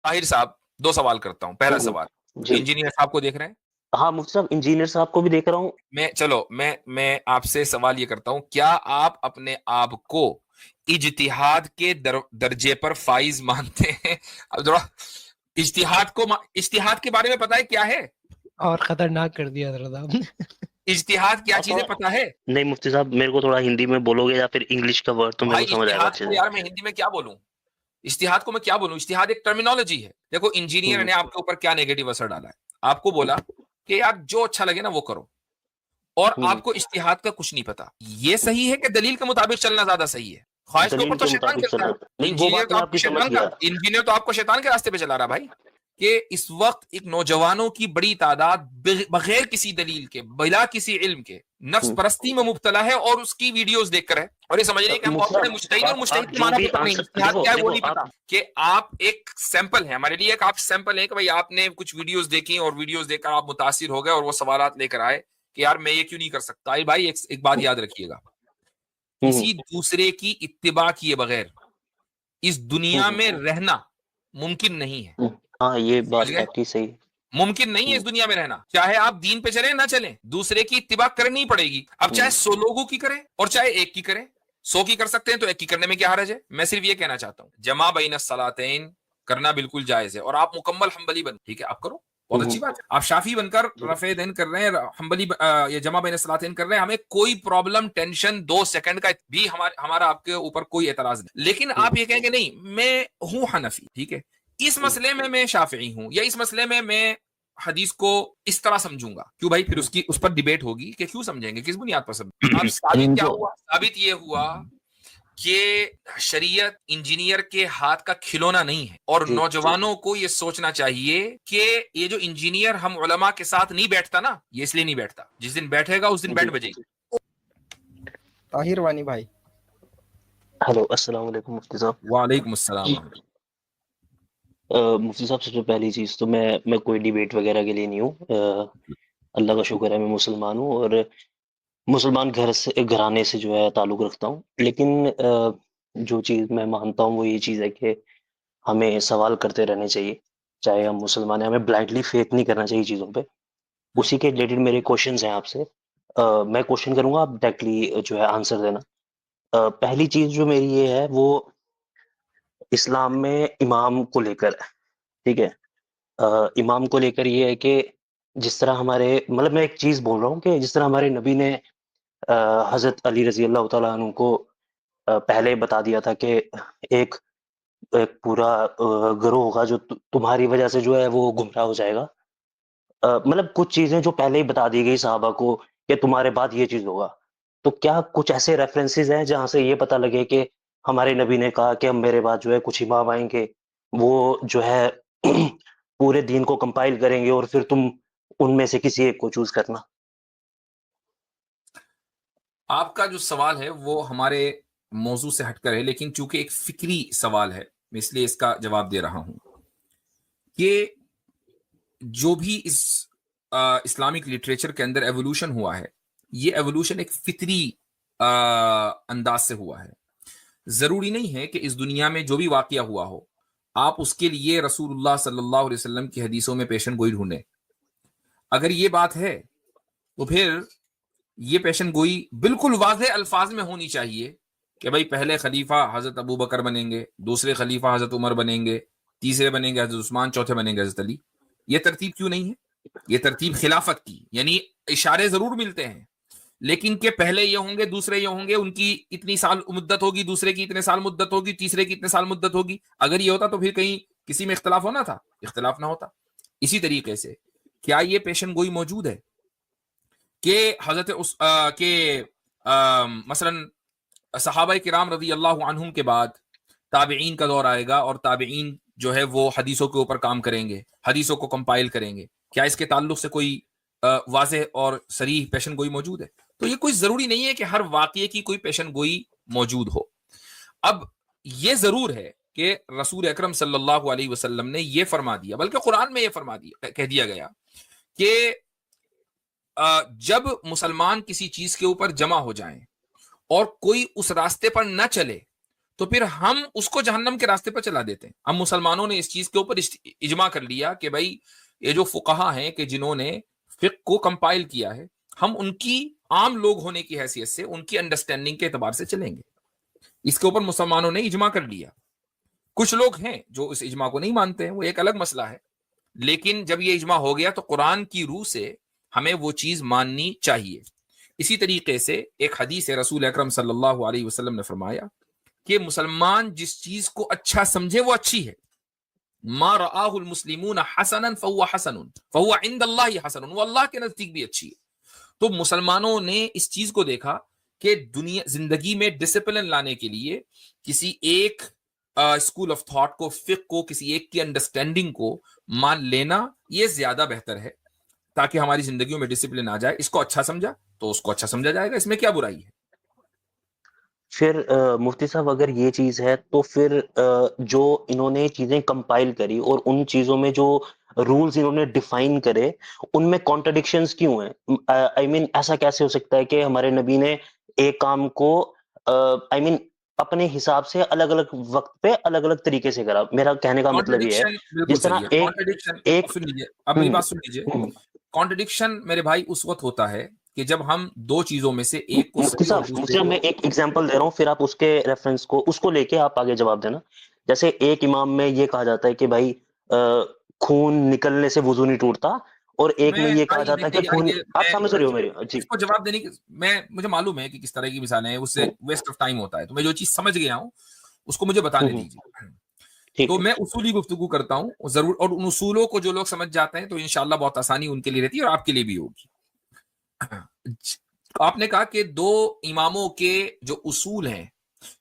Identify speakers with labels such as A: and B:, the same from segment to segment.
A: طاہر صاحب 2 سوال کرتا ہوں. پہلا سوال,
B: جی
A: انجینئر صاحب کو دیکھ رہے ہیں؟
B: ہاں مفتی صاحب انجینئر صاحب کو بھی دیکھ رہا ہوں.
A: میں آپ سے سوال یہ کرتا ہوں, کیا آپ اپنے آپ کو اجتہاد کے درجے پر فائز مانتے ہیں؟ اب ذرا اجتہاد کے بارے میں پتا ہے کیا ہے؟
C: اور خطرناک کر دیا حضرت آپ نے.
A: اجتہاد کیا چیزیں پتا ہے؟
B: نہیں مفتی صاحب میرے کو تھوڑا ہندی میں بولو گے یا پھر انگلش کا ورڈ تو میرے
A: بھائی
B: کو سمجھ آئے گا
A: اجتہاد
B: اچھے
A: کو
B: سے.
A: یار میں ہندی میں کیا بولوں؟ اجتہاد کو میں کیا بولوں؟ اجتہاد ایک ٹرمینالوجی ہے. دیکھو انجینئر نے آپ کے اوپر کیا نیگیٹو اثر ڈالا ہے, آپ کو بولا کہ یار جو اچھا لگے نا وہ کرو, اور آپ کو اجتہاد کا کچھ نہیں پتا. یہ صحیح ہے کہ دلیل کے مطابق چلنا زیادہ صحیح ہے؟ خواہش کے اوپر
B: دلیل
A: تو
B: کے
A: شیطان
B: مطابق
A: چلتا
B: چلنا.
A: ہے.
B: نہیں وہ بات میں آپ کی سمجھ گیا.
A: انجینئر تو آپ کو شیطان کے راستے پہ چلا رہا بھائی. کہ اس وقت ایک نوجوانوں کی بڑی تعداد بغیر کسی دلیل کے, بلا کسی علم کے, نفس پرستی میں مبتلا ہے, اور اس کی ویڈیوز دیکھ کر ہے, اور یہ سمجھ رہے ہیں کہ ہم بہت بڑے مجتہد ہیں, اور مجتہد کے معنی پتہ نہیں, اجتہاد کیا ہے وہ نہیں پتا, کہ آپ ایک سیمپل ہیں ہمارے لیے, ایک آپ سیمپل ہیں کہ بھائی آپ نے کچھ ویڈیوز دیکھی اور ویڈیوز دیکھ کر آپ متاثر ہو گئے اور وہ سوالات لے کر آئے کہ یار میں یہ کیوں نہیں کر سکتا. بھائی ایک بات یاد رکھیے گا, کسی دوسرے کی اتباع کیے بغیر اس دنیا میں رہنا ممکن نہیں ہے.
B: ہاں یہ بات آپ کی صحیح.
A: ممکن نہیں ہے اس دنیا میں رہنا, چاہے آپ دین پہ چلیں نہ چلیں, دوسرے کی اتباع کرنی پڑے گی. اب چاہے 100 لوگوں کی کریں اور چاہے ایک کی کریں, 100 کی کر سکتے ہیں تو ایک کی کرنے میں کیا حرج ہے؟ میں صرف یہ کہنا چاہتا ہوں جمع بین الصلاتین کرنا بالکل جائز ہے, اور آپ مکمل حنبلی بن, ٹھیک ہے آپ کرو, بہت اچھی بات ہے. آپ شافی بن کر رفع دین کر رہے ہیں, حنبلی یہ جمع بین الصلاتین کر رہے ہیں, ہمیں کوئی پرابلم, ٹینشن 2 سیکنڈ کا بھی ہمارا آپ کے اوپر کوئی اعتراض نہیں. لیکن آپ یہ کہیں کہ نہیں میں ہوں حنفی, ٹھیک ہے, اس مسئلے میں شافعی ہوں, یا اس مسئلے میں حدیث کو اس طرح سمجھوں گا, کیوں بھائی؟ پھر اس پر ڈیبیٹ ہوگی کہ کیوں سمجھیں گے, کس بنیاد پر سمجھیں. اب ثابت کیا ہوا؟ ثابت یہ ہوا کہ شریعت انجینئر کے ہاتھ کا کھلونا نہیں ہے, اور نوجوانوں کو یہ سوچنا چاہیے کہ یہ جو انجینئر ہم علماء کے ساتھ نہیں بیٹھتا نا, یہ اس لیے نہیں بیٹھتا, جس دن بیٹھے گا اس دن بینڈ بجے گی.
D: طاہر وانی بھائی
B: ہلو السلام علیکم مفتی صاحب.
A: وعلیکم السلام ورحمۃ اللہ.
B: مفتی صاحب سب سے پہلی چیز تو میں کوئی ڈیبیٹ وغیرہ کے لیے نہیں ہوں. اللہ کا شکر ہے میں مسلمان ہوں, اور مسلمان گھرانے سے جو ہے تعلق رکھتا ہوں. لیکن جو چیز میں مانتا ہوں وہ یہ چیز ہے کہ ہمیں سوال کرتے رہنے چاہیے, چاہے ہم مسلمان ہیں, ہمیں بلائنڈلی فیتھ نہیں کرنا چاہیے چیزوں پہ. اسی کے ریلیٹڈ میرے کوشچنز ہیں آپ سے. میں کوشچن کروں گا, آپ ڈائریکٹلی جو ہے آنسر دینا. پہلی چیز جو میری یہ ہے وہ اسلام میں امام کو لے کر, ٹھیک ہے, امام کو لے کر یہ ہے کہ جس طرح ہمارے, مطلب میں ایک چیز بول رہا ہوں کہ جس طرح ہمارے نبی نے حضرت علی رضی اللہ تعالیٰ عنہ کو پہلے بتا دیا تھا کہ ایک پورا گروہ ہوگا جو تمہاری وجہ سے جو ہے وہ گمراہ ہو جائے گا. مطلب کچھ چیزیں جو پہلے ہی بتا دی گئی صحابہ کو کہ تمہارے بعد یہ چیز ہوگا, تو کیا کچھ ایسے ریفرنسز ہیں جہاں سے یہ پتہ لگے کہ ہمارے نبی نے کہا کہ ہم میرے بعد جو ہے کچھ امام آئیں گے, وہ جو ہے پورے دین کو کمپائل کریں گے, اور پھر تم ان میں سے کسی ایک کو چوز کرنا.
A: آپ کا جو سوال ہے وہ ہمارے موضوع سے ہٹ کر ہے, لیکن چونکہ ایک فکری سوال ہے میں اس لیے اس کا جواب دے رہا ہوں کہ جو بھی اس اسلامک لٹریچر کے اندر ایوولوشن ہوا ہے, یہ ایوولوشن ایک فطری انداز سے ہوا ہے. ضروری نہیں ہے کہ اس دنیا میں جو بھی واقعہ ہوا ہو آپ اس کے لیے رسول اللہ صلی اللہ علیہ وسلم کی حدیثوں میں پیشن گوئی ڈھونڈیں. اگر یہ بات ہے تو پھر یہ پیشن گوئی بالکل واضح الفاظ میں ہونی چاہیے کہ بھائی پہلے خلیفہ حضرت ابو بکر بنیں گے, دوسرے خلیفہ حضرت عمر بنیں گے, تیسرے بنیں گے حضرت عثمان, چوتھے بنیں گے حضرت علی. یہ ترتیب کیوں نہیں ہے؟ یہ ترتیب خلافت کی, یعنی اشارے ضرور ملتے ہیں, لیکن کہ پہلے یہ ہوں گے, دوسرے یہ ہوں گے, ان کی اتنی سال مدت ہوگی, دوسرے کی اتنے سال مدت ہوگی, تیسرے کی اتنے سال مدت ہوگی. اگر یہ ہوتا تو پھر کہیں کسی میں اختلاف ہونا تھا, اختلاف نہ ہوتا. اسی طریقے سے کیا یہ پیشن گوئی موجود ہے کہ حضرت مثلا صحابہ کرام رضی اللہ عنہم کے بعد تابعین کا دور آئے گا, اور تابعین جو ہے وہ حدیثوں کے اوپر کام کریں گے, حدیثوں کو کمپائل کریں گے, کیا اس کے تعلق سے کوئی واضح اور صریح پیشن گوئی موجود ہے؟ تو یہ کوئی ضروری نہیں ہے کہ ہر واقعے کی کوئی پیشن گوئی موجود ہو. اب یہ ضرور ہے کہ رسول اکرم صلی اللہ علیہ وسلم نے یہ فرما دیا, بلکہ قرآن میں یہ فرما دیا, کہہ دیا گیا کہ جب مسلمان کسی چیز کے اوپر جمع ہو جائیں اور کوئی اس راستے پر نہ چلے تو پھر ہم اس کو جہنم کے راستے پر چلا دیتے ہیں. ہم مسلمانوں نے اس چیز کے اوپر اجماع کر لیا کہ بھائی یہ جو فقہا ہیں کہ جنہوں نے فقہ کو کمپائل کیا ہے، ہم ان کی عام لوگ ہونے کی حیثیت سے ان کی انڈرسٹینڈنگ کے اعتبار سے چلیں گے. اس کے اوپر مسلمانوں نے اجماع کر لیا. کچھ لوگ ہیں جو اس اجماع کو نہیں مانتے ہیں، وہ ایک الگ مسئلہ ہے، لیکن جب یہ اجماع ہو گیا تو قرآن کی روح سے ہمیں وہ چیز ماننی چاہیے. اسی طریقے سے ایک حدیث ہے، رسول اکرم صلی اللہ علیہ وسلم نے فرمایا کہ مسلمان جس چیز کو اچھا سمجھے وہ اچھی ہے. ما رآہ المسلمون حسنا فهو حسن فهو عند اللہ حسن، وہ اللہ کے نزدیک بھی اچھی ہے. تو مسلمانوں نے اس چیز کو دیکھا کہ دنیا زندگی میں ڈسپلن لانے کے لیے کسی ایک اسکول آف تھاٹ کو، فقہ کو، کسی ایک کی انڈرسٹینڈنگ کو مان لینا یہ زیادہ بہتر ہے تاکہ ہماری زندگیوں میں ڈسپلن آ جائے. اس کو اچھا سمجھا تو اس کو اچھا سمجھا جائے گا، اس میں کیا برائی ہے؟
B: پھر مفتی صاحب اگر یہ چیز ہے تو پھر جو انہوں نے چیزیں کمپائل کری اور ان چیزوں میں جو رولز انہوں نے ڈیفائن کرے ان میں کانٹرڈکشنز کیوں ہیں؟ آئی مین ایسا کیسے ہو سکتا ہے کہ ہمارے نبی نے ایک کام کو آئی مین اپنے حساب سے الگ الگ وقت پہ الگ الگ طریقے سے کرا؟ میرا کہنے کا مطلب یہ ہے
A: کانٹرڈکشن بالکل
B: جس طرح
A: صحیح ہے.
B: ایک
A: کانٹرڈکشن سن لیجیے، اب میری بات سن لیجیے. کانٹرڈکشن میرے بھائی اس وقت ہوتا ہے کہ جب ہم دو چیزوں میں سے ایک کو
B: مفتی
A: صحیح اور
B: صاحب
A: دوسرے کو،
B: میں ایک ایگزامپل دے رہا ہوں، پھر آپ اس کے ریفرنس کو اس کو لے کے آپ آگے جواب دینا. جیسے ایک امام میں یہ کہا جاتا ہے کہ بھائی خون نکلنے سے وضو نہیں ٹوٹتا، اور ایک میں یہ کہا جاتا ہے کہ خون، آپ سمجھ رہے ہو میری؟ جی
A: اس کو جواب دینے کی مجھے معلوم ہے کہ کس طرح کی مثالیں ہیں، اس سے ویسٹ آف ٹائم ہوتا ہے. تو میں جو چیز سمجھ گیا ہوں اس کو مجھے بتانے دیجیے.
B: ٹھیک
A: تو
B: ہے.
A: میں اصولی گفتگو کرتا ہوں ضرور، اور ان اصولوں کو جو لوگ سمجھ جاتے ہیں تو انشاءاللہ بہت آسانی ان کے لیے رہتی ہے اور آپ کے لیے بھی ہوگی. آپ نے کہا کہ دو اماموں کے جو اصول ہیں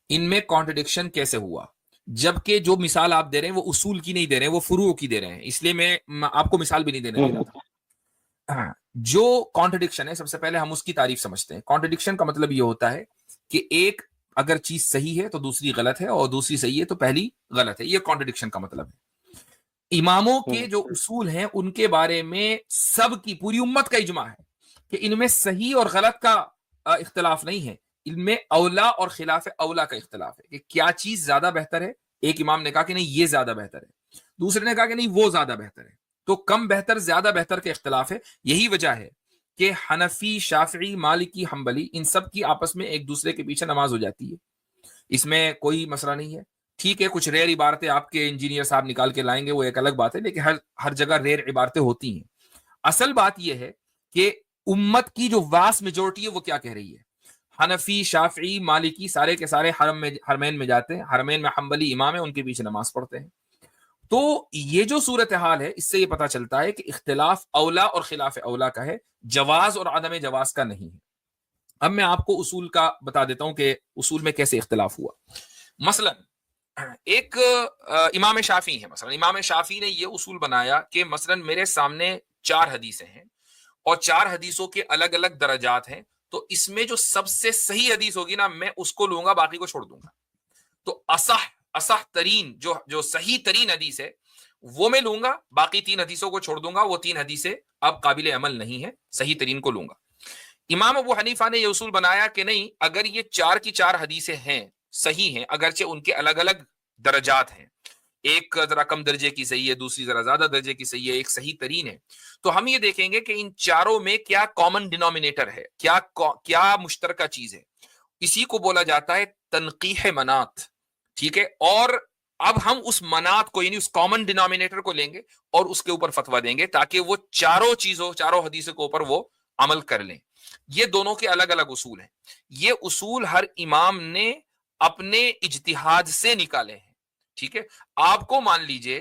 A: ان میں کانٹرڈکشن کیسے ہوا، جبکہ جو مثال آپ دے رہے ہیں وہ اصول کی نہیں دے رہے ہیں، وہ فروع کی دے رہے ہیں، اس لیے میں آپ کو مثال بھی نہیں دینے دے رہا تھا. جو کانٹرڈکشن ہے سب سے پہلے ہم اس کی تعریف سمجھتے ہیں. کانٹرڈکشن کا مطلب یہ ہوتا ہے کہ ایک اگر چیز صحیح ہے تو دوسری غلط ہے، اور دوسری صحیح ہے تو پہلی غلط ہے. یہ کانٹرڈکشن کا مطلب ہے. اماموں کے جو اصول ہیں ان کے بارے میں سب کی پوری امت کا اجماع ہے کہ ان میں صحیح اور غلط کا اختلاف نہیں ہے، ان میں اولا اور خلاف اولا کا اختلاف ہے کہ کیا چیز زیادہ بہتر ہے. ایک امام نے کہا کہ نہیں یہ زیادہ بہتر ہے، دوسرے نے کہا کہ نہیں وہ زیادہ بہتر ہے. تو کم بہتر زیادہ بہتر کا اختلاف ہے. یہی وجہ ہے کہ حنفی، شافعی، مالکی، حنبلی ان سب کی آپس میں ایک دوسرے کے پیچھے نماز ہو جاتی ہے. اس میں کوئی مسئلہ نہیں ہے. ٹھیک ہے کچھ ریئر عبارتیں آپ کے انجینئر صاحب نکال کے لائیں گے، وہ ایک الگ بات ہے، لیکن ہر جگہ ریئر عبارتیں ہوتی ہیں. اصل بات یہ ہے کہ امت کی جو واس میجورٹی ہے وہ کیا کہہ رہی ہے. حنفی، شافعی، مالکی سارے کے سارے حرمین میں جاتے ہیں، حرمین میں حنبلی امام ہے، ان کے پیچھے نماز پڑھتے ہیں. تو یہ جو صورتحال ہے اس سے یہ پتا چلتا ہے کہ اختلاف اولا اور خلاف اولا کا ہے، جواز اور عدم جواز کا نہیں ہے. اب میں آپ کو اصول کا بتا دیتا ہوں کہ اصول میں کیسے اختلاف ہوا. مثلا ایک امام شافعی ہے، مثلا امام شافعی نے یہ اصول بنایا کہ مثلا میرے سامنے 4 حدیثیں ہیں اور 4 حدیثوں کے الگ الگ درجات ہیں، تو اس میں جو سب سے صحیح حدیث ہوگی نا میں اس کو لوں گا، باقی کو چھوڑ دوں گا. تو اصح ترین جو صحیح ترین حدیث ہے وہ میں لوں گا، باقی 3 حدیثوں کو چھوڑ دوں گا. وہ 3 حدیثیں اب قابل عمل نہیں ہے، صحیح ترین کو لوں گا. امام ابو حنیفہ نے یہ اصول بنایا کہ نہیں، اگر یہ 4 کی 4 حدیثیں ہیں، صحیح ہیں، اگرچہ ان کے الگ الگ درجات ہیں، ایک ذرا کم درجے کی صحیح ہے، دوسری ذرا زیادہ درجے کی صحیح ہے، ایک صحیح ترین ہے، تو ہم یہ دیکھیں گے کہ ان چاروں میں کیا کامن ڈینومینیٹر ہے، کیا مشترکہ چیز ہے. اسی کو بولا جاتا ہے تنقیح منات. ٹھیک ہے، اور اب ہم اس منات کو یعنی اس کامن ڈینومینیٹر کو لیں گے اور اس کے اوپر فتویٰ دیں گے تاکہ وہ چاروں حدیثوں کے اوپر وہ عمل کر لیں. یہ دونوں کے الگ الگ اصول ہیں. یہ اصول ہر امام نے اپنے اجتہاد سے نکالے ہیں. ٹھیک ہے، آپ کو مان لیجئے،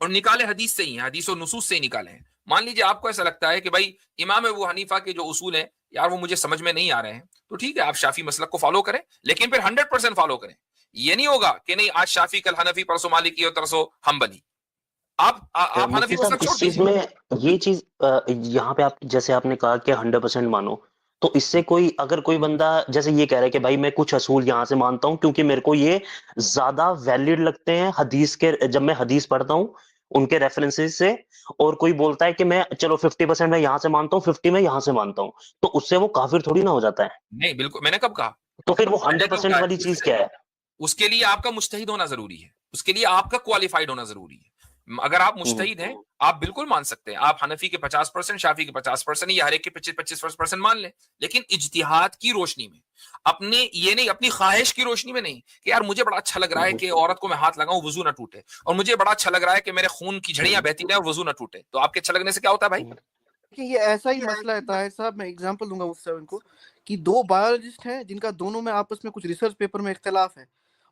A: اور نکالے حدیث سے ہی ہیں، حدیث و نصوص سے ہی نکالے ہیں. مان لیجئے آپ کو ایسا لگتا ہے کہ بھائی امام ابو حنیفہ کے جو اصول ہیں یار وہ مجھے سمجھ میں نہیں آ رہے ہیں، تو ٹھیک ہے آپ شافعی مسلک کو فالو کریں، لیکن پھر 100% فالو کریں. یہ نہیں ہوگا کہ نہیں آج شافعی کل حنفی پرسوں مالکی اور ترسوں حنبلی. آپ حنفی مسلک چھوڑ
B: چیز
A: دیجیے.
B: میں یہ چیز یہاں پہ آپ جیسے آپ نے کہا کہ 100% مانو، تو اس سے اگر کوئی بندہ جیسے یہ کہہ رہا ہے کہ بھائی میں کچھ اصول یہاں سے مانتا ہوں کیونکہ میرے کو یہ زیادہ ویلڈ لگتے ہیں حدیث کے، جب میں حدیث پڑھتا ہوں ان کے ریفرنسز سے، اور کوئی بولتا ہے کہ میں چلو 50% میں یہاں سے مانتا ہوں، 50 میں یہاں سے مانتا ہوں، تو اس سے وہ کافر تھوڑی نہ ہو جاتا ہے.
A: نہیں بالکل، میں نے کب کہا؟
B: تو پھر وہ
A: میں نے کب
B: 100%
A: کہا
B: والی چیز کیا ہے؟
A: اس کے لیے آپ کا مجتہد ہونا ضروری ہے, اس کے لیے آپ کا کوالیفائڈ ہونا ضروری ہے. اگر آپ مجتہد ہیں آپ بالکل مان سکتے ہیں, آپ حنفی کے 50%, شافی کے 50% یا ہر ایک کے 25% مان لیں, لیکن اجتہاد کی روشنی میں, اپنے یہ نہیں اپنی خواہش کی روشنی میں نہیں کہ یار مجھے بڑا اچھا لگ رہا ہے کہ عورت کو میں ہاتھ لگاؤں وضو نہ ٹوٹے, اور مجھے بڑا اچھا لگ رہا ہے کہ میرے خون کی جھڑیاں بہتی رہیں اور وضو نہ ٹوٹے. تو آپ کے اچھا لگنے سے کیا ہوتا ہے بھائی؟
D: کہ یہ ایسا ہی مسئلہ ہے طاہر صاحب, میں اگزامپل دوں گا مفتی صاحب ان کو, کہ دو بایولوجسٹ ہیں جن کا دونوں میں آپس میں کچھ ریسرچ پیپر میں اختلاف ہے,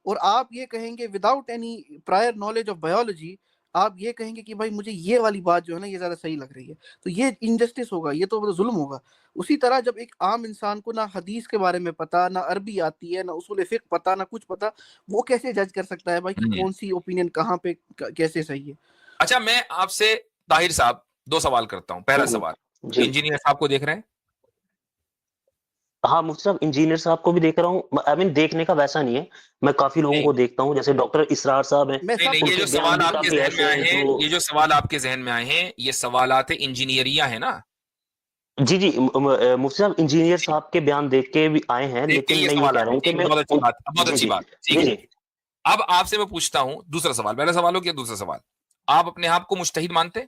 D: اور آپ یہ کہیں گے without any prior knowledge of biology, آپ یہ کہیں گے کہ بھائی مجھے یہ والی بات جو ہے نا یہ زیادہ صحیح لگ رہی ہے, تو یہ انجسٹس ہوگا, یہ تو ظلم ہوگا. اسی طرح جب ایک عام انسان کو نہ حدیث کے بارے میں پتا, نہ عربی آتی ہے, نہ اصول فقہ پتا, نہ کچھ پتا, وہ کیسے جج کر سکتا ہے بھائی کہ کون سی اوپینین کہاں پہ کیسے صحیح ہے؟
A: اچھا, میں آپ سے طاہر صاحب 2 سوال کرتا ہوں. پہلا سوال, انجینئر صاحب کو دیکھ رہے ہیں؟
B: ہاں مفتی صاحب, انجینئر صاحب کو بھی دیکھ رہا ہوں. آئی مین دیکھنے کا ویسا نہیں ہے, میں کافی لوگوں کو دیکھتا ہوں, جیسے ڈاکٹر اسرار صاحب ہیں.
A: نہیں, یہ جو سوال آپ کے ذہن میں آئے ہیں, یہ جو سوال آپ کے ذہن میں آئے ہیں, یہ سوالات انجینئریہ ہیں نا؟
B: جی مفتی صاحب انجینئر صاحب کے بیان دیکھ کے بھی آئے ہیں, لیکن میں یہ کہہ رہا ہوں کہ میں
A: بہت اچھی بات. ٹھیک ہے, اب آپ سے میں پوچھتا ہوں دوسرا سوال. پہلا سوال ہو گیا, دوسرا سوال, آپ اپنے آپ کو مجتہد مانتے؟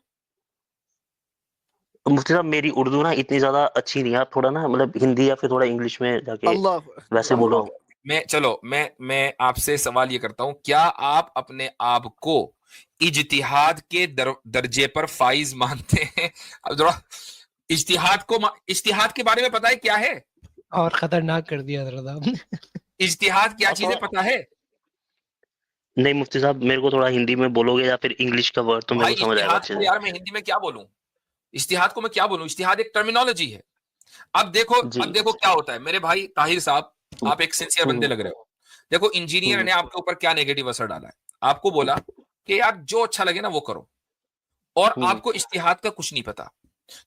B: مفتی صاحب میری اردو نا اتنی زیادہ اچھی نہیں ہے, آپ تھوڑا نا مطلب ہندی یا پھر تھوڑا انگلش میں جا کے ویسے بولو.
A: میں آپ سے سوال یہ کرتا ہوں, کیا آپ اپنے آپ کو اجتہاد کے درجے پر فائز مانتے ہیں؟ اب ذرا اجتہاد کے بارے میں پتا ہے کیا ہے؟
C: اور خطرناک کر دیا حضرت آپ نے.
A: اجتہاد کیا چیزیں پتا ہے؟
B: نہیں مفتی صاحب, میرے کو تھوڑا ہندی میں بولو گے یا پھر انگلش کا ورڈ تو میرے کو سمجھ آئے گا اچھے سے.
A: یار میں ہندی میں کیا بولوں, اجتہاد کو میں کیا بولوں؟ اجتہاد ایک ٹرمینالوجی ہے. اب دیکھو کیا ہوتا ہے میرے بھائی طاہر صاحب, آپ ایک سنسیئر بندے لگ رہے ہو. دیکھو انجینئر نے آپ کے اوپر کیا نیگیٹو اثر ڈالا ہے, آپ کو بولا کہ یار جو اچھا لگے نا وہ کرو, اور آپ کو اجتہاد کا کچھ نہیں پتا.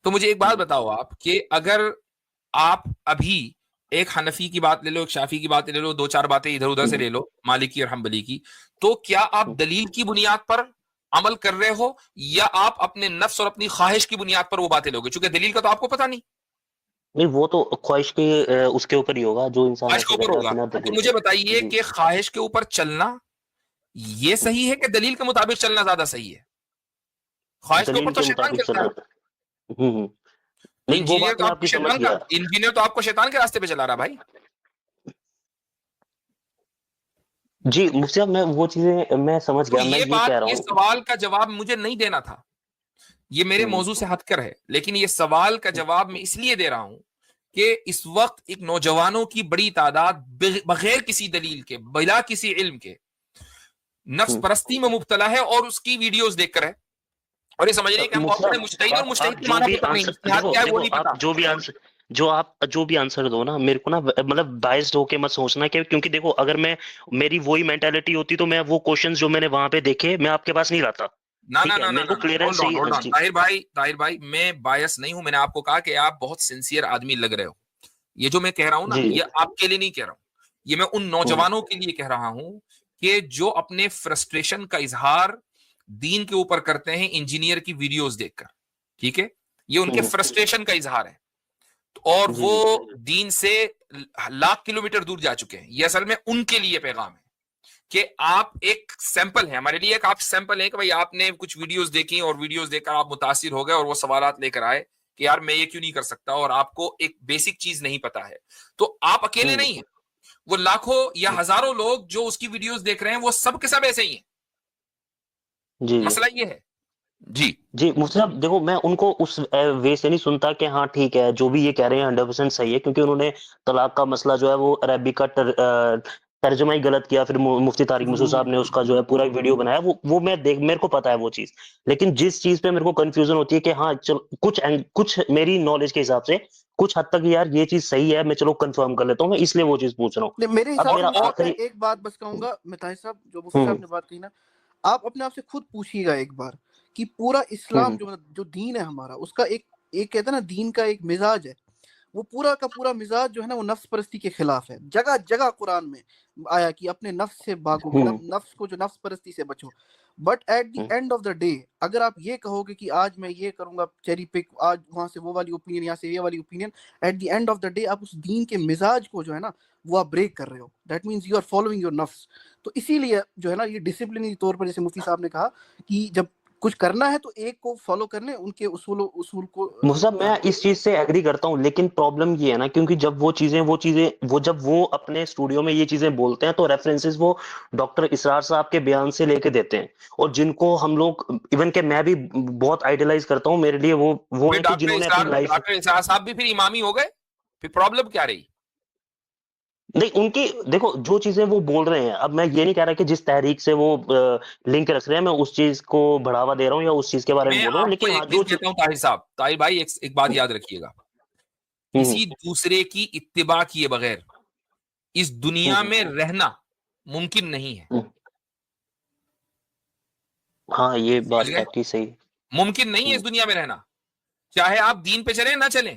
A: تو مجھے ایک بات بتاؤ آپ, کہ اگر آپ ابھی ایک حنفی کی بات لے لو, ایک شافی کی بات لے لو, 2-4 باتیں ادھر ادھر سے لے لو, مالکی اور حنبلی کی, تو کیا آپ دلیل کی بنیاد پر عمل کر رہے ہو یا آپ اپنے نفس اور اپنی خواہش کی بنیاد پر وہ باتیں لوگے؟ چونکہ دلیل کا تو آپ کو پتا نہیں.
B: نہیں وہ تو خواہش کے اس کے اوپر ہی ہوگا, جو انسان
A: خواہش کے اوپر ہوگا. تو مجھے بتائیے کہ خواہش کے اوپر چلنا یہ صحیح ہے کہ دلیل کے مطابق چلنا زیادہ صحیح ہے؟ خواہش کے اوپر تو شیطان چلتا ہے. انجینئر تو آپ کو شیطان کے راستے پہ چلا رہا بھائی.
B: جی مفتی صاحب میں وہ چیزیں میں سمجھ گیا, میں یہ کہہ رہا ہوں,
A: یہ سوال کا جواب مجھے نہیں دینا تھا, یہ میرے موضوع سے ہٹ کر ہے, لیکن یہ سوال کا جواب میں اس لیے دے رہا ہوں کہ اس وقت ایک نوجوانوں کی بڑی تعداد بغیر کسی دلیل کے, بلا کسی علم کے, نفس پرستی میں مبتلا ہے, اور اس کی ویڈیوز دیکھ کر ہے, اور یہ سمجھ رہے ہیں کہ ہم بہت بڑے مجتہد اور مجتہد کے معنی پتہ نہیں, اجتہاد کیا ہے وہ نہیں پتا.
B: جو بھی آنسر دو نا میرے کو نا مطلب بائسڈ ہو کے مت سوچنا, کہ کیونکہ دیکھو اگر میں میری وہی مینٹالٹی ہوتی تو میں وہ کوشچنز جو میں نے وہاں پہ دیکھے میں آپ کے پاس نہیں لاتا.
A: طاہر بھائی میں بائس نہیں ہوں, میں نے آپ کو کہا کہ آپ بہت سنسیئر آدمی لگ رہے ہو. یہ جو میں کہہ رہا ہوں نا, یہ آپ کے لیے نہیں کہہ رہا ہوں, یہ میں ان نوجوانوں کے لیے کہہ رہا ہوں کہ جو اپنے فرسٹریشن کا اظہار دین کے اوپر کرتے ہیں انجینئر کی ویڈیوز دیکھ کر. ٹھیک ہے, یہ ان کے فرسٹریشن کا اظہار ہے, اور وہ دین سے لاکھ کلومیٹر دور جا چکے ہیں. یہ اصل میں ان کے لیے پیغام ہے کہ آپ ایک سیمپل ہیں ہمارے لیے, ایک آپ سیمپل ہیں کہ بھائی آپ نے کچھ ویڈیوز دیکھی اور ویڈیوز دیکھ کر آپ متاثر ہو گئے اور وہ سوالات لے کر آئے کہ یار میں یہ کیوں نہیں کر سکتا, اور آپ کو ایک بیسک چیز نہیں پتا ہے. تو آپ اکیلے نہیں ہیں, وہ لاکھوں یا ہزاروں لوگ جو اس کی ویڈیوز دیکھ رہے ہیں وہ سب کے سب ایسے ہی ہیں. مسئلہ یہ ہے.
B: جی مفتی صاحب دیکھو, میں ان کو اس وے سے نہیں سنتا کہ ہاں ٹھیک ہے جو بھی یہ کہہ رہے ہیں 100% صحیح ہے, کیونکہ انہوں نے طلاق کا مسئلہ جو ہے وہ عربی کا ترجمہ ہی غلط کیا, پھر مفتی طارق مسعود صاحب نے اس کا جو ہے پورا ویڈیو بنایا, وہ میں میرے کو پتا ہے وہ چیز. لیکن جس چیز پہ میرے کو کنفیوژن ہوتی ہے کہ ہاں چلو کچھ میری نالج کے حساب سے کچھ حد تک یار یہ چیز صحیح ہے, میں چلو کنفرم کر لیتا ہوں, میں اس لیے وہ چیز پوچھ رہا ہوں.
D: میرے حساب سے ایک بات بس کہوں گا میں طاہر صاحب, جو مفتی صاحب نے بات کہی نا, آپ اپنے آپ سے خود پوچھیے گا ایک بار کہ پورا اسلام جو دین ہے ہمارا, اس کا ایک کہتے ہیں نا دین کا ایک مزاج ہے, وہ پورا کا پورا مزاج جو ہے نا وہ نفس پرستی کے خلاف ہے. جگہ جگہ قرآن میں آیا کہ اپنے نفس سے بھاگو, نفس کو جو نفس پرستی سے بچو. But at the end of the day اگر آپ یہ کہو گے کہ آج میں یہ کروں گا چیری پک, آج وہاں سے وہ والی اوپینین, یہاں سے یہ والی opinion, at the end of the day آپ اس دین کے مزاج کو جو ہے نا وہ آپ بریک کر رہے ہو. That means you are following your نفس. تو اسی لیے جو ہے نا یہ ڈسپلنری طور پر جیسے مفتی صاحب نے کہا کہ جب کچھ کرنا ہے تو ایک کو فالو کرنے ان کے اصول کو
B: مفتی صاحب میں اس چیز سے ایگری کرتا ہوں، لیکن پرابلم یہ ہے نا، کیونکہ جب وہ جب وہ اپنے اسٹوڈیو میں یہ چیزیں بولتے ہیں تو ریفرنسز وہ ڈاکٹر اسرار صاحب کے بیان سے لے کے دیتے ہیں، اور جن کو ہم لوگ ایون کہ میں بھی بہت آئیڈیلائز کرتا ہوں، میرے لیے وہ ہیں کہ جنہوں نے اپنی لائف.
A: ڈاکٹر اسرار صاحب بھی پھر امامی ہو گئے، پھر پرابلم کیا رہی؟
B: نہیں، ان کی دیکھو جو چیزیں وہ بول رہے ہیں، اب میں یہ نہیں کہہ رہا کہ جس تحریک سے وہ لنک رکھ رہے ہیں میں اس چیز کو بڑھاوا دے رہا ہوں یا اس چیز کے بارے میں
A: میں
B: بول رہا ہوں،
A: آپ کو
B: لیکن ہاں
A: ایک
B: جو
A: چیز کہتا ہوں طاہر صاحب، طاہر بھائی ایک بات یاد رکھیے گا، کسی دوسرے کی اتباع کیے بغیر اس دنیا میں رہنا ممکن نہیں ہے.
B: ہاں یہ
A: سمجھ
B: بات
A: گئے؟
B: آپ کی صحیح.
A: ممکن نہیں ہے اس دنیا میں رہنا، چاہے آپ دین پہ چلیں نہ چلیں،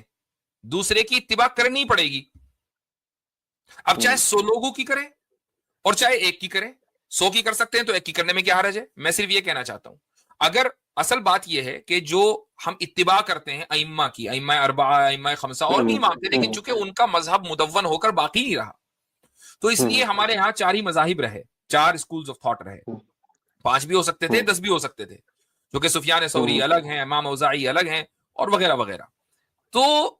A: دوسرے کی اتباع کرنی پڑے گی. اب چاہے 100 لوگوں کی کریں اور چاہے ایک کی کریں، 100 کی کر سکتے ہیں تو ایک کی کرنے میں کیا حرج ہے؟ میں صرف یہ کہنا چاہتا ہوں، اگر اصل بات یہ ہے کہ جو ہم اتباع کرتے ہیں ائمہ کی، ائمہ اربعہ، ائمہ خمسہ اور بھی امام تھے، لیکن چونکہ ان کا مذہب مدون ہو کر باقی نہیں رہا، تو اس لیے ہمارے ہاں 4 ہی مذاہب رہے، 4 اسکولز آف تھاٹ رہے، 5 بھی ہو سکتے تھے، 10 بھی ہو سکتے تھے، جو کہ سفیان ثوری الگ ہیں، امام اوزاعی الگ ہیں اور وغیرہ وغیرہ. تو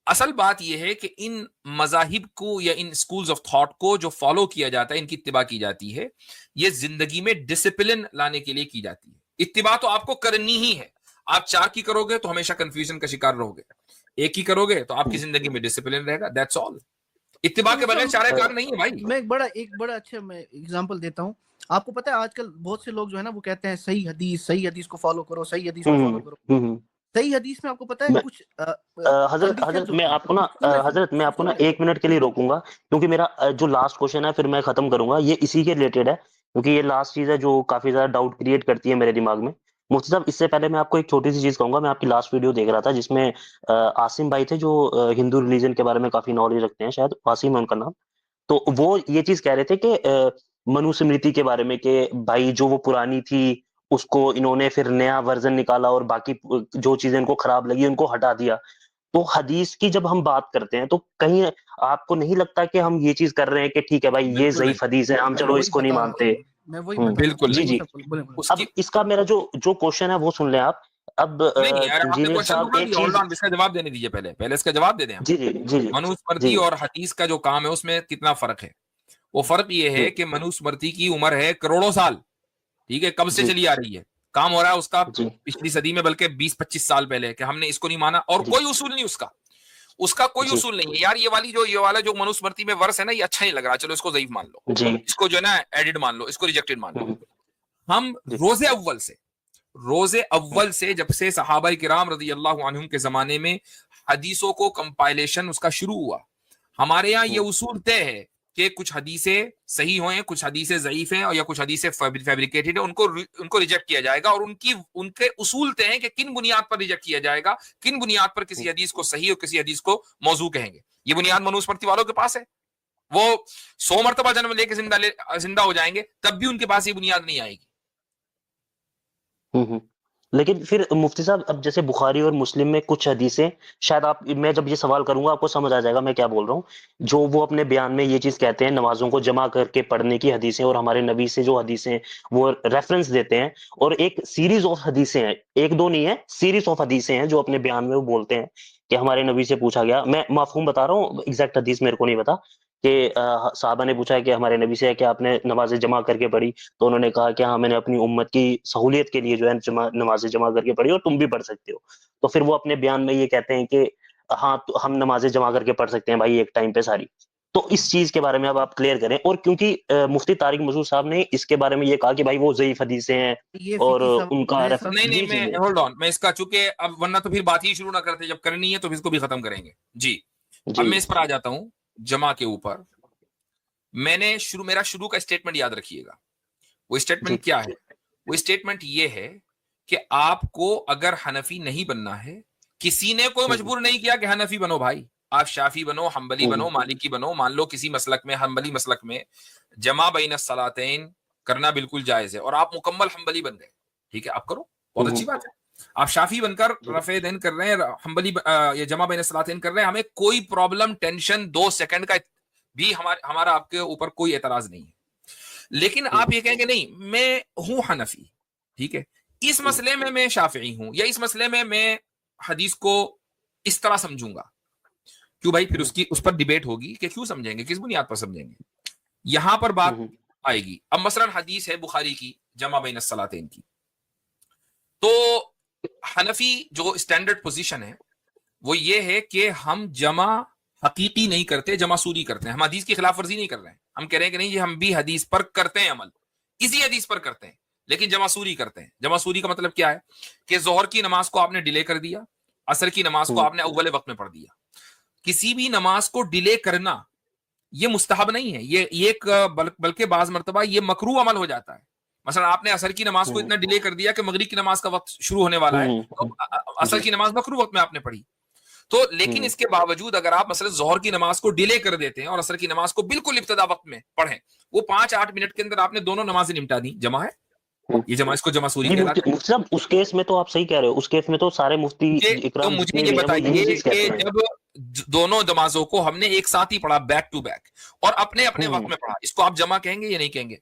A: اصل بات یہ ہے کہ ان مذاہب کو یا ان اسکولز آف تھاٹ کو جو فالو کیا جاتا ہے، ان کی اتباع کی جاتی ہے، یہ زندگی میں ڈسپلن لانے کے لیے کی جاتی ہے. اتباع تو آپ کو کرنی ہی ہے. آپ 4 کی کرو گے تو ہمیشہ کنفیوژن کا شکار رہو گے، 1 کی کرو گے تو آپ کی زندگی میں ڈسپلن رہے گا. That's all. اتباع کے بغیر چارہ کار نہیں ہے بھائی.
D: میں ایک بڑا اچھا میں ایگزامپل دیتا ہوں. آپ کو پتا ہے آج کل بہت سے لوگ جو ہے نا وہ کہتے ہیں صحیح حدیث کو فالو کرو، صحیح حدیث کو فالو کرو. صحیح حدیث میں آپ کو پتا ہے کچھ
B: حضرت میں آپ کو نا 1 منٹ کے لیے روکوں گا، کیونکہ میرا جو لاسٹ کوشچن ہے پھر میں ختم کروں گا، یہ اسی کے ریلیٹڈ ہے، کیونکہ یہ لاسٹ چیز ہے جو کافی زیادہ ڈاؤٹ کریٹ کرتی ہے میرے دماغ میں. مفتی صاحب اس سے پہلے میں آپ کو ایک چھوٹی سی چیز کہوں گا. میں آپ کی لاسٹ ویڈیو دیکھ رہا تھا جس میں عاصم بھائی تھے جو ہندو ریلیجن کے بارے میں کافی نالج رکھتے ہیں، شاید عاصم ہے ان کا نام. تو وہ یہ چیز کہہ رہے تھے کہ منو سمرتی کے بارے میں کہ بھائی جو وہ پرانی تھی اس کو انہوں نے پھر نیا ورژن نکالا اور باقی جو چیزیں ان کو خراب لگی ان کو ہٹا دیا. تو حدیث کی جب ہم بات کرتے ہیں تو کہیں آپ کو نہیں لگتا کہ ہم یہ چیز کر رہے ہیں کہ ٹھیک ہے بھائی یہ ضعیف حدیث ہے، ہم چلو اس کو نہیں مانتے.
D: میں وہی بتا رہا
A: بالکل
D: ہوں.
B: جی
A: نہیں.
B: جی. اب اس کا میرا جو کوشچن ہے وہ سن لیں آپ. اب
A: نہیں یار، آپ نے
B: انجینئر
A: کوشچن
B: صاحب
A: دکھا
B: ایک
A: دیا،
B: چیز.
A: اس کا جواب دینے دیجیے، پہلے اس کا جواب دے دیں.
B: جی جی جی جی
A: منوسمرتی اور حدیث کا جو کام ہے اس میں کتنا فرق ہے؟ وہ فرق یہ ہے کہ منوسمرتی کی عمر ہے کروڑوں سال، ٹھیک ہے، کب سے چلی آ رہی ہے، کام ہو رہا ہے اس کا پچھلی صدی میں، بلکہ 20-25 سال پہلے، کہ ہم نے اس کو نہیں مانا اور کوئی اصول نہیں اس کا کوئی اصول نہیں ہے. یار یہ والا جو منوسمرتی میں ورس ہے نا، یہ اچھا نہیں لگ رہا، چلو اس کو ضعیف مان لو، اس کو جو ہے نا ایڈڈ مان لو، اس کو ریجیکٹڈ مان لو. ہم روز اول سے جب سے صحابہ کرام رضی اللہ عنہم کے زمانے میں حدیثوں کو کمپائلیشن اس کا شروع ہوا، ہمارے ہاں یہ اصول طے ہے کہ کچھ حدیثیں صحیح ہوئیں، کچھ حدیثیں ضعیف ہیں، اور یا کچھ حدیثیں فیبریکیٹڈ ہیں، ان کو ریجیکٹ کیا جائے گا. اور ان کے اصول طے ہیں کہ کن بنیاد پر ریجیکٹ کیا جائے گا، کن بنیاد پر کسی حدیث کو صحیح اور کسی حدیث کو موضوع کہیں گے. یہ بنیاد منوسمرتی والوں کے پاس ہے. وہ 100 مرتبہ جنم لے کے زندہ ہو جائیں گے تب بھی ان کے پاس یہ بنیاد نہیں آئے گی.
B: لیکن پھر مفتی صاحب اب جیسے بخاری اور مسلم میں کچھ حدیثیں، شاید میں جب یہ سوال کروں گا آپ کو سمجھ آ جائے گا میں کیا بول رہا ہوں، جو وہ اپنے بیان میں یہ چیز کہتے ہیں نمازوں کو جمع کر کے پڑھنے کی حدیثیں، اور ہمارے نبی سے جو حدیثیں وہ ریفرنس دیتے ہیں، اور ایک سیریز آف حدیثیں ہیں، 1-2 نہیں ہے، سیریز آف حدیثیں ہیں جو اپنے بیان میں وہ بولتے ہیں کہ ہمارے نبی سے پوچھا گیا. میں مفہوم بتا رہا ہوں، ایگزیکٹ حدیث میرے کو نہیں پتا، کہ صحابہ نے پوچھا کہ ہمارے نبی سے کہ آپ نے نمازیں جمع کر کے پڑھی، تو انہوں نے کہا کہ ہاں میں نے اپنی امت کی سہولیت کے لیے جو ہے نمازیں جمع کر کے پڑھی اور تم بھی پڑھ سکتے ہو. تو پھر وہ اپنے بیان میں یہ کہتے ہیں کہ ہاں ہم نمازیں جمع کر کے پڑھ سکتے ہیں بھائی ایک ٹائم پہ ساری. تو اس چیز کے بارے میں اب آپ کلیئر کریں. اور کیونکہ مفتی طارق مسعود صاحب نے اس کے بارے میں یہ کہا کہ بھائی وہ ضعیف حدیثیں ہیں اور ان کا
A: نہیں میں ہولڈ آن، میں اس کا چونکہ اب ورنہ تو پھر بات ہی شروع نہ کرتے، جب کرنی ہے تو اس کو بھی ختم کریں گے. جی اب میں اس پر آ جاتا ہوں جمع کے اوپر. میرا شروع کا اسٹیٹمنٹ یاد رکھیے گا. وہ اسٹیٹمنٹ کیا ہے؟ وہ اسٹیٹمنٹ یہ ہے کہ آپ کو اگر حنفی نہیں بننا ہے، کسی نے کوئی مجبور نہیں کیا کہ حنفی بنو بھائی، آپ شافی بنو، حنبلی بنو، مالکی بنو. مان لو کسی مسلک میں، حنبلی مسلک میں جمع بین الصلاتین کرنا بالکل جائز ہے اور آپ مکمل حنبلی بن گئے، ٹھیک ہے، آپ کرو، بہت اچھی بات ہے. آپ شافی بن کر رفع دین کر رہے ہیں، حنبلی یا جمع بین الصلاتین کر رہے ہیں، ہمیں کوئی پرابلم، ٹینشن 2 سیکنڈ کا بھی ہمارا آپ کے اوپر کوئی اعتراض نہیں ہے، لیکن آپ یہ کہیں گے نہیں میں ہوں حنفی، ٹھیک ہے، اس مسئلے میں شافعی ہوں، یا اس مسئلے میں حدیث کو اس طرح سمجھوں گا، کیوں بھائی؟ پھر اس پر ڈیبیٹ ہوگی کہ کیوں سمجھیں گے، کس بنیاد پر سمجھیں گے، یہاں پر بات آئے گی۔ اب مثلا حدیث ہے بخاری کی جمع بین الصلاتین کی، تو حنفی جو اسٹینڈرڈ پوزیشن ہے وہ یہ ہے کہ ہم جمع حقیقی نہیں کرتے، جمع سوری کرتے ہیں، ہم حدیث کی خلاف ورزی نہیں کر رہے ہیں، ہم کہہ رہے ہیں کہ نہیں یہ ہم بھی حدیث پر کرتے ہیں عمل، اسی حدیث پر کرتے ہیں، لیکن جمع سوری کرتے ہیں۔ جمع سوری کا مطلب کیا ہے کہ ظہر کی نماز کو آپ نے ڈیلے کر دیا، عصر کی نماز کو آپ نے اول وقت میں پڑھ دیا۔ کسی بھی نماز کو ڈیلے کرنا یہ مستحب نہیں ہے، یہ ایک بلکہ بعض مرتبہ یہ مکروہ عمل ہو جاتا ہے۔ مثلا آپ نے عصر کی نماز کو اتنا ڈیلے کر دیا کہ مغرب کی نماز کا وقت شروع ہونے والا ہے، تو عصر کی نماز مکروہ وقت میں آپ نے پڑھی، تو لیکن اس کے باوجود اگر آپ مثلا ظہر کی نماز کو ڈیلے کر دیتے ہیں اور عصر کی نماز کو بالکل ابتدا وقت میں پڑھیں، وہ 5-8 منٹ کے اندر آپ نے دونوں نمازیں نمٹا دی، جمع ہے یہ جمع، اس کو جمع سوری کہلاتا ہے۔
B: مفتی صاحب اس کیس میں تو آپ صحیح کہہ رہے ہو، اس کیس میں تو سارے مفتی
A: تو
B: اکرام
A: مجھے
B: جتنے
A: یہ
B: بھی ہیں وہ یہی
A: بتائیے
B: چیز
A: کہ
B: کہتے ہیں۔
A: جب دونوں نمازوں کو ہم نے ایک ساتھ ہی پڑھا بیک ٹو بیک اور اپنے اپنے وقت میں پڑھا، اس کو آپ جمع کہیں گے یا نہیں کہیں گے؟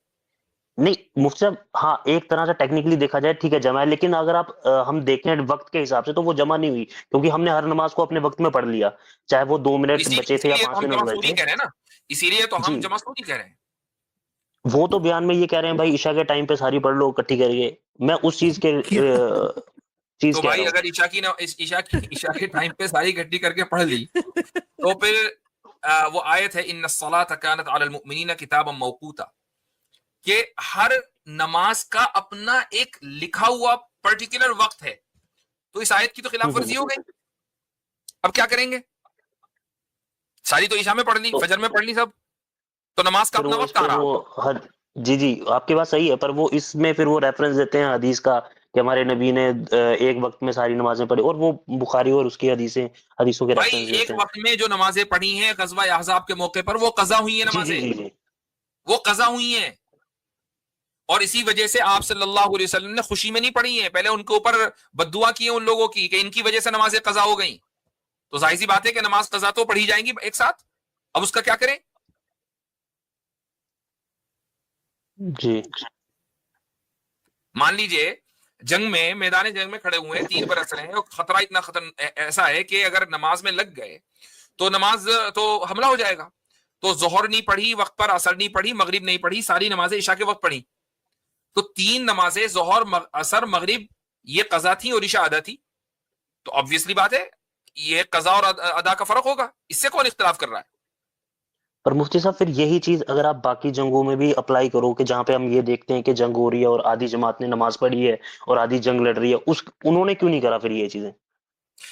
B: نہیں مفتی صاحب، ہاں ایک طرح سے ٹیکنیکلی دیکھا جائے ٹھیک ہے جمع ہے، لیکن اگر آپ ہم دیکھیں وقت کے حساب سے تو وہ جمع نہیں ہوئی، کیونکہ ہم نے ہر نماز کو اپنے وقت میں پڑھ لیا، چاہے وہ 2 منٹ بچے تھے یا 5
A: ہم
B: منٹ
A: جمع
B: ہوئے
A: سوری
B: تھے۔
A: کہہ رہے ہیں نا، اسی لیے تو ہم
B: جی
A: جمع سوری کہہ رہے ہیں۔
B: وہ تو بیان میں یہ کہہ رہے ہیں بھائی عشاء کے ٹائم پہ ساری پڑھ لو اکٹھی کر کے، میں اس چیز کے چیز
A: تو
B: کہہ رہا
A: بھائی
B: ہوں۔
A: اگر عشاء کے ٹائم پہ ساری اکٹھی کر کے پڑھ لی تو پھر وہ آیت ہے ان الصلاۃ کانت علی المؤمنین کتابا موقوتا، کہ ہر نماز کا اپنا ایک لکھا ہوا پرٹیکولر وقت ہے، تو اس آیت کی تو خلاف ورزی ہو گئی، اب کیا کریں گے؟ ساری تو عشاء میں پڑھ لی، فجر میں پڑھ لی سب، تو نماز کا
B: پھر
A: اپنا
B: وہ
A: وقت
B: اس
A: کہاں
B: پہ
A: رہا؟
B: وہ جی آپ کی بات صحیح ہے، پر وہ اس میں پھر وہ ریفرنس دیتے ہیں حدیث کا کہ ہمارے نبی نے ایک وقت میں ساری نمازیں پڑھی، اور وہ بخاری اور اس کی حدیثوں کے
A: بھائی
B: ریفرنس
A: ایک
B: دیتے ہیں۔
A: وقت میں جو نمازیں پڑھی ہیں غزوہ احزاب کے موقع پر وہ قضا ہوئی ہیں
B: جی
A: نمازیں،
B: جی جی
A: وہ قضا ہوئی ہیں، اور اسی وجہ سے آپ صلی اللہ علیہ وسلم نے خوشی میں نہیں پڑھی ہیں، پہلے ان کے اوپر بد دعا کی ہیں ان لوگوں کی کہ ان کی وجہ سے نمازیں قضا ہو گئیں، تو ظاہر سی بات ہے کہ نماز قضا تو پڑھی جائیں گی ایک ساتھ، اب اس کا کیا کریں؟
B: جی
A: مان لیجئے جنگ میں، میدان جنگ میں کھڑے ہوئے ہیں، 3 برس رہے ہیں اور خطرہ اتنا ایسا ہے کہ اگر نماز میں لگ گئے تو نماز تو حملہ ہو جائے گا، تو ظہر نہیں پڑھی وقت پر، عصر نہیں پڑھی، مغرب نہیں پڑھی، ساری نمازیں عشاء کے وقت پڑھی، تو 3 نمازیں ظہر عصر مغرب یہ قضا تھی اور عشاء ادا تھی، تو obviously بات ہے یہ قضا اور ادا کا فرق ہوگا، اس سے کون اختلاف کر رہا ہے؟
B: پر مفتی صاحب پھر یہی چیز اگر آپ باقی جنگوں میں بھی اپلائی کرو کہ جہاں پہ ہم یہ دیکھتے ہیں کہ جنگ ہو رہی ہے اور آدھی جماعت نے نماز پڑھی ہے اور آدھی جنگ لڑ رہی ہے، انہوں نے کیوں نہیں کرا پھر یہ چیزیں؟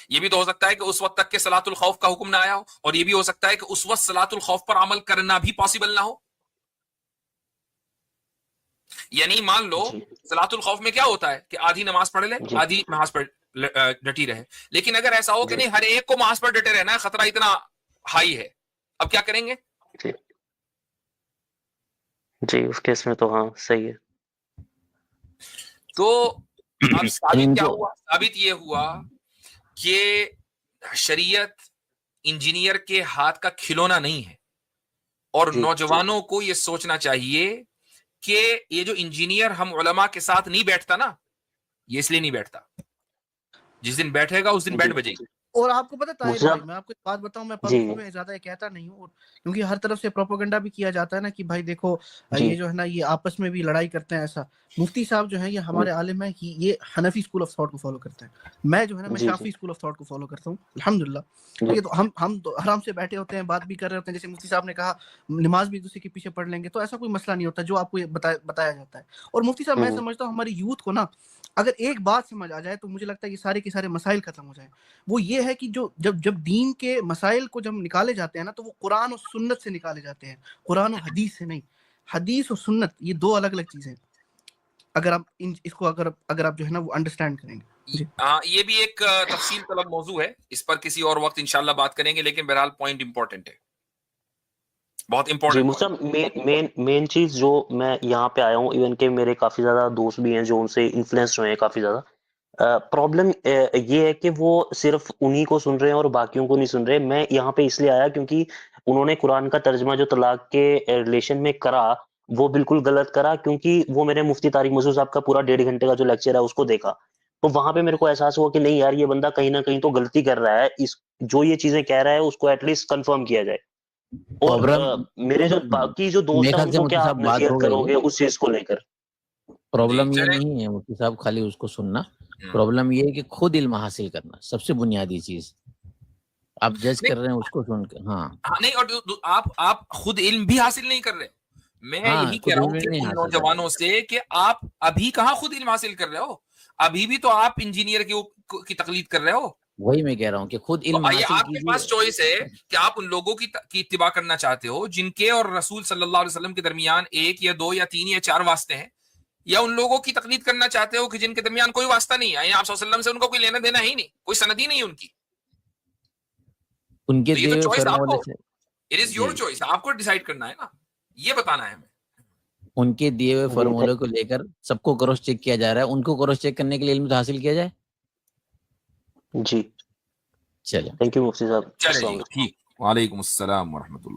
A: یہ بھی تو ہو سکتا ہے کہ اس وقت تک کے صلاۃ الخوف کا حکم نہ آیا ہو، اور یہ بھی ہو سکتا ہے کہ اس وقت صلاۃ الخوف پر عمل کرنا بھی پاسبل نہ ہو، یعنی مان لو
B: جی
A: صلاۃ الخوف میں کیا ہوتا ہے کہ آدھی نماز پڑھ لے،
B: جی
A: آدھی محاذ پر ڈٹی رہے، لیکن اگر ایسا ہو کہ نہیں ہر ایک کو محاذ پر ڈٹے رہنا ہے، خطرہ اتنا ہائی ہے، اب کیا کریں گے؟
B: جی جی اس کیس میں تو ہاں صحیح ہے۔
A: تو اب ثابت کیا
B: جو
A: ہوا؟ ثابت یہ ہوا کہ شریعت انجینئر کے ہاتھ کا کھلونا نہیں ہے، اور
B: جی
A: نوجوانوں کو یہ سوچنا چاہیے کہ یہ جو انجینئر ہم علماء کے ساتھ نہیں بیٹھتا نا، یہ اس لیے نہیں بیٹھتا، جس دن بیٹھے گا اس دن
B: جی
A: بیٹھ بجے گی۔
D: اور آپ کو پتہ طاہر
B: مفتی
D: بھائی،
B: صاحب
D: میں آپ کو ایک بات بتاؤں، میں
B: جی
D: پبلک میں زیادہ یہ کہتا نہیں ہوں، کیونکہ ہر طرف سے پروپیگنڈا بھی کیا جاتا ہے نا کہ بھائی دیکھو
B: جی
D: یہ جو ہے نا یہ آپس میں بھی لڑائی کرتے ہیں، ایسا مفتی صاحب جو ہیں یہ ہمارے عالم ہیں کہ یہ حنفی اسکول آف تھاٹ کو فالو کرتے ہیں، میں جو ہے نا میں
B: جی
D: شافعی اسکول آف تھاٹ کو فالو کرتا ہوں الحمدللہ، ٹھیک ہے، تو ہم تو آرام سے بیٹھے ہوتے ہیں، بات بھی کر رہے ہوتے ہیں، جیسے مفتی صاحب نے کہا نماز بھی دوسرے کے پیچھے پڑھ لیں گے، تو ایسا کوئی مسئلہ نہیں ہوتا جو آپ کو بتایا جاتا ہے۔ اور مفتی صاحب میں سمجھتا ہوں ہماری یوتھ کو نا اگر ایک بات سمجھ آ جائے تو مجھے لگتا ہے یہ سارے کے سارے مسائل ختم ہو جائیں، وہ یہ ہے کہ جو جب دین کے مسائل کو جب نکالے جاتے ہیں نا تو وہ قرآن اور سنت سے نکالے جاتے ہیں، قرآن و حدیث سے نہیں، حدیث اور سنت یہ 2 الگ الگ چیزیں ہیں، اگر آپ اس کو اگر آپ جو ہے نا وہ انڈرسٹینڈ کریں گے۔ جی
A: یہ بھی ایک تفصیل طلب موضوع ہے، اس پر کسی اور وقت انشاءاللہ بات کریں گے، لیکن بہرحال پوائنٹ امپورٹنٹ ہے، بہت
B: جی
A: امپورٹنٹ پوائنٹ۔
B: مطلب مین چیز جو میں یہاں پہ آیا ہوں، ایون کہ میرے کافی زیادہ دوست بھی ہیں جو ان سے انفلوئنس ہوئے ہیں کافی زیادہ، پرابلم یہ ہے کہ وہ صرف انہی کو سن رہے ہیں اور باقیوں کو نہیں سن رہے۔ میں یہاں پہ اس لیے آیا کیونکہ انہوں نے قرآن کا ترجمہ جو طلاق کے ریلیشن میں کرا وہ بالکل غلط کرا، کیونکہ وہ میں نے مفتی طارق مسعود صاحب کا پورا 1.5 گھنٹے کا جو لیکچر ہے اس کو دیکھا، تو وہاں پہ میرے کو احساس ہوا کہ نہیں یار یہ بندہ کہیں نہ کہیں تو غلطی کر رہا ہے، اس جو یہ چیزیں کہہ رہا ہے اس کو ایٹ لیسٹ کنفرم کیا جائے. اور میرے جو باقی جو دوست ہیں ان کو کیا آپ نصیحت کرو گے اس چیز کو لے کر؟
E: پرابلم یہ نہیں ہے مفتی صاحب خالی اس کو سننا، پرابلم یہ ہے کہ خود علم حاصل کرنا سب سے بنیادی چیز. آپ جج کر رہے ہیں اس کو سن کے. ہاں
A: نہیں، اور آپ خود علم بھی حاصل نہیں کر رہے. میں یہی کہہ رہا ہوں کہ ان نوجوانوں سے کہ آپ ابھی کہاں خود علم حاصل کر رہے ہو، ابھی بھی تو آپ انجینئر کی تقلید کر رہے ہو.
E: وہی میں کہہ رہا ہوں کہ خود علم حاصل
A: آپ کے پاس چوائس ہے کہ آپ ان لوگوں کی اتباع کرنا چاہتے ہو جن کے اور رسول صلی اللہ علیہ وسلم کے درمیان 1 یا 2 یا 3 یا 4 واسطے ہیں، یا ان لوگوں کی تقلید کرنا چاہتے ہو کہ جن کے درمیان کوئی واسطہ نہیں ہے، آپ صلی اللہ علیہ وسلم سے ان کو کوئی لینا دینا ہی نہیں، کوئی سند ہی نہیں ان کی.
E: ان کے
A: یہ تو چوائس آپ کو، اٹ از یور چوائس، آپ کو ڈیسائیڈ کرنا ہے نا، یہ بتانا ہے ہمیں.
E: ان کے دیے ہوئے فارمولے کو لے کر سب کو کراس چیک کیا جا رہا ہے، ان کو کراس چیک کرنے کے لیے علم حاصل کیا جائے.
B: جی
E: چلیں،
B: تھینک یو مفتی صاحب.
A: چلیں ٹھیک. وعلیکم السلام ورحمۃ اللہ.